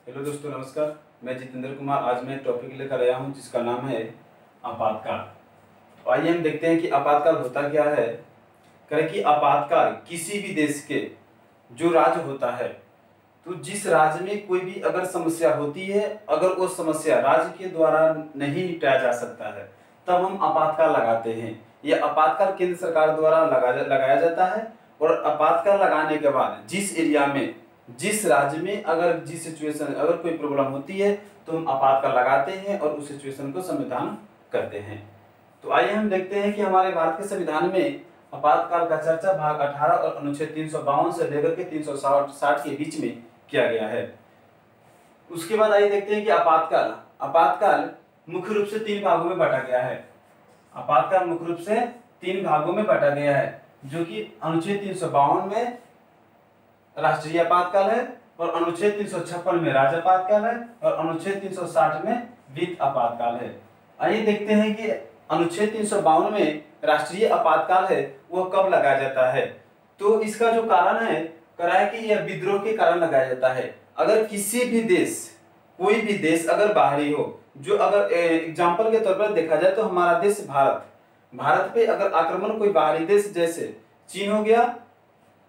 Hello दोस्तों, नमस्कार। मैं जितेंद्र कुमार। आज मैं एक टॉपिक लेकर आया हूं जिसका नाम है आपातकाल। तो आइए हम देखते हैं कि आपातकाल होता क्या है। करें कि आपातकाल किसी भी देश के जो राज्य होता है, तो जिस राज्य में कोई भी अगर समस्या होती है, अगर वो समस्या राज्य के द्वारा नहीं निपटाया जा सकता है, तब हम आपातकाल लगाते हैं। यह आपातकाल केंद्र सरकार द्वारा लगाया जाता है। और आपातकाल लगाने के बाद जिस एरिया में, जिस राज्य में अगर जिस सिचुएशन अगर कोई प्रॉब्लम होती है, तो हम आपातकाल लगाते हैं और उस सिचुएशन को समाधान करते हैं। तो आइए हम देखते हैं कि हमारे भारत के संविधान में आपातकाल का चर्चा भाग 18 और अनुच्छेद 352 से लेकर के 360 के बीच में किया गया है। उसके बाद आइए देखते हैं कि आपातकाल मुख्य रूप से 3 भागों में बांटा गया है। आपातकाल मुख्य रूप से 3 भागों में बांटा गया है, जो कि अनुच्छेद 352 में राष्ट्रीय आपातकाल है, और अनुच्छेद 356 में राज्य आपातकाल है, और अनुच्छेद 360 में वित्त आपातकाल है। आइए देखते हैं कि अनुच्छेद 352 में राष्ट्रीय आपातकाल है वह कब लगाया जाता है। तो इसका जो कारण है कि यह विद्रोह के कारण लगाया जाता है। अगर किसी भी देश, कोई भी देश अगर बाहरी हो, जो अगर एग्जाम्पल के तौर पर देखा जाए तो हमारा देश भारत पे अगर आक्रमण कोई बाहरी देश जैसे चीन हो गया,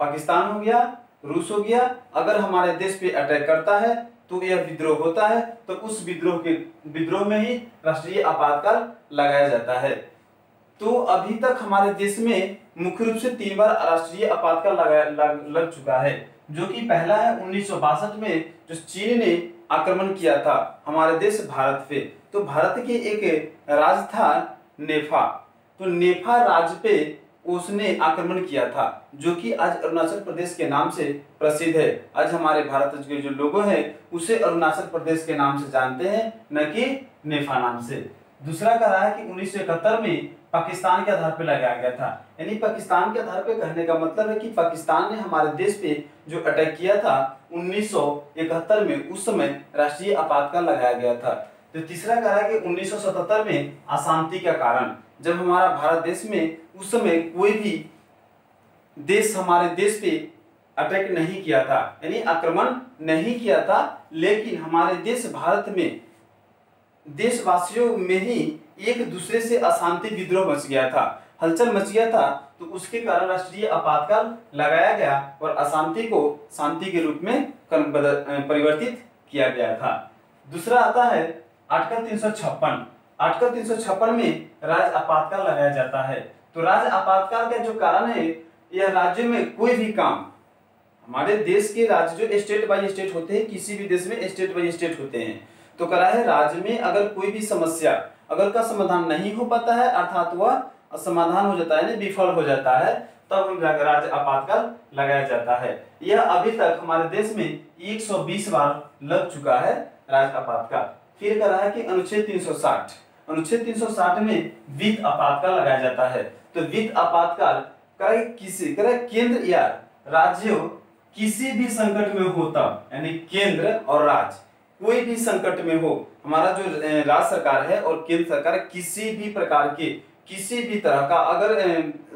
पाकिस्तान हो गया, रूस हो गया, अगर हमारे देश पे अटैक करता है तो यह विद्रोह होता है। तो उस विद्रोह में ही राष्ट्रीय आपातकाल लगाया जाता है। तो अभी तक हमारे देश में मुख्य रूप से 3 बार राष्ट्रीय आपातकाल लग चुका है, जो कि पहला है 1962 में, जो चीन ने आक्रमण किया था हमारे देश भारत पे। तो भारत के एक राज्य था नेफा, तो नेफा राज्य पे उसने आक्रमण किया था, जो कि आज अरुणाचल प्रदेश के नाम से प्रसिद्ध है। आज हमारे भारत के जो लोगों हैं उसे अरुणाचल प्रदेश के नाम से जानते हैं, न कि नेफा नाम से। दूसरा कह रहा है कि 1971 में पाकिस्तान के आधार पर लगाया गया था। यानी पाकिस्तान के आधार पर कहने का मतलब है कि पाकिस्तान ने हमारे देश पे जो अटैक किया था 1971 में, उस समय राष्ट्रीय आपातकाल लगाया गया था। तो तीसरा कह रहा है कि 1977 में अशांति का कारण, जब हमारा भारत देश में उस समय कोई भी देश हमारे देश पे अटैक नहीं किया था, यानी आक्रमण नहीं किया था, लेकिन हमारे देश भारत में देशवासियों में ही एक दूसरे से अशांति विद्रोह मच गया था, हलचल मच गया था। तो उसके कारण राष्ट्रीय आपातकाल लगाया गया और अशांति को शांति के रूप में परिवर्तित किया गया था। दूसरा आता है आर्टिकल 356। आर्टिकल 356 में राज्य आपातकाल लगाया जाता है। तो राज्य आपातकाल का जो कारण है, यह राज्य में कोई भी काम, हमारे देश के राज्य जो स्टेट बाय स्टेट होते हैं, किसी भी देश में स्टेट बाय स्टेट होते हैं, तो करा है राज्य में अगर कोई भी समस्या अगर का समाधान नहीं हो पाता है, अर्थात वह असमाधान हो जाता है, विफल हो जाता है, तब हम राज्य आपातकाल लगाया जाता है। यह अभी तक हमारे देश में 120 बार लग चुका है राज्य आपातकाल। फिर कह रहा है कि अनुच्छेद 360 में वित्त आपातकाल लगाया जाता है। तो वित्त आपातकाल केंद्र या राज्य किसी भी संकट में हो, तब यानी केंद्र और राज्य कोई भी संकट में हो, हमारा जो राज्य सरकार है और केंद्र सरकार किसी भी प्रकार के किसी भी तरह का अगर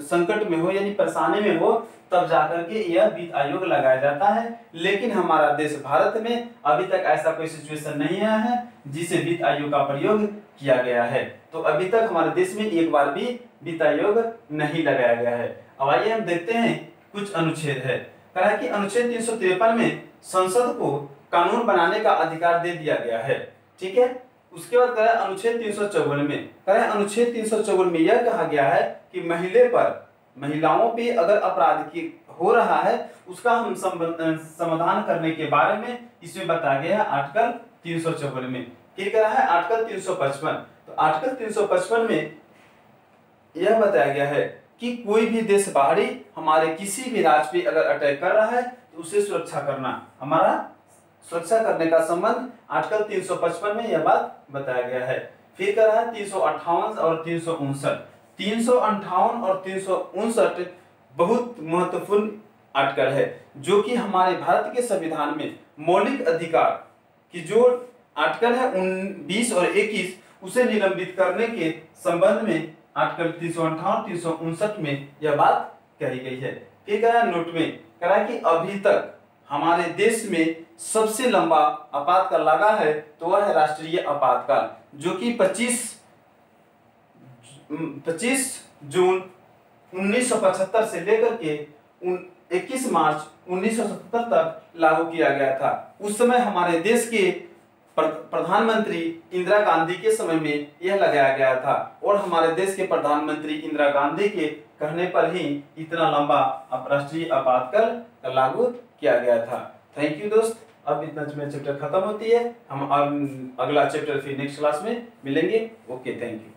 संकट में हो यानी परेशानी में हो, तब जाकर के यह वित्त आयोग लगाया जाता है। लेकिन हमारा देश भारत में अभी तक ऐसा कोई सिचुएशन नहीं आया है जिसे वित्त आयोग का प्रयोग किया गया है। तो अभी तक हमारे देश में एक बार भी वित्त आयोग नहीं लगाया गया है। अब आइए हम देखते हैं कुछ अनुच्छेद है। कहा है कि अनुच्छेद 353 में संसद को कानून बनाने का अधिकार दे दिया गया है। ठीक है। उसके बाद कहा है अनुच्छेद 354 में, कहा है अनुच्छेद 354 में यह कहा गया है कि महिलाओं पे अगर अपराध की हो रहा है उसका हम समाधान करने के बारे में इसमें बताया गया है आर्टिकल 354 में। फिर कह रहा है आर्टिकल 355। तो आर्टिकल 355 में यह बताया गया है कि कोई भी देश बाहरी हमारे किसी भी राज्य पे अगर अटैक कर रहा है तो उसे सुरक्षा करना, हमारा सुरक्षा करने का संबंध आर्टिकल 355 में यह बात बताया गया है। फिर कह रहा है 358 और 359। 358 और 359 बहुत महत्वपूर्ण आर्टिकल है, जो कि हमारे भारत के संविधान में मौलिक अधिकार की जो आर्टिकल है 20 और 21 उसे निलंबित करने के संबंध में आर्टिकल 358 359 में यह बात कही गई है। फिर कह रहा है नोट में, कह रहा है कि अभी तक हमारे देश में सबसे लंबा आपातकाल लगा है तो वह है राष्ट्रीय आपातकाल, जो कि 25 जून 1975 से लेकर के 21 मार्च 1977 तक लागू किया गया था। उस समय हमारे देश के प्रधानमंत्री इंदिरा गांधी के समय में यह लगाया गया था और हमारे देश के प्रधानमंत्री इंदिरा गांधी के कहने पर ही इतना लंबा राष्ट्रीय आपातकाल लागू किया गया था। थैंक यू दोस्त। अब इतना में चैप्टर खत्म होती है। हम अगला चैप्टर फिर नेक्स्ट क्लास में मिलेंगे। Okay, thank you.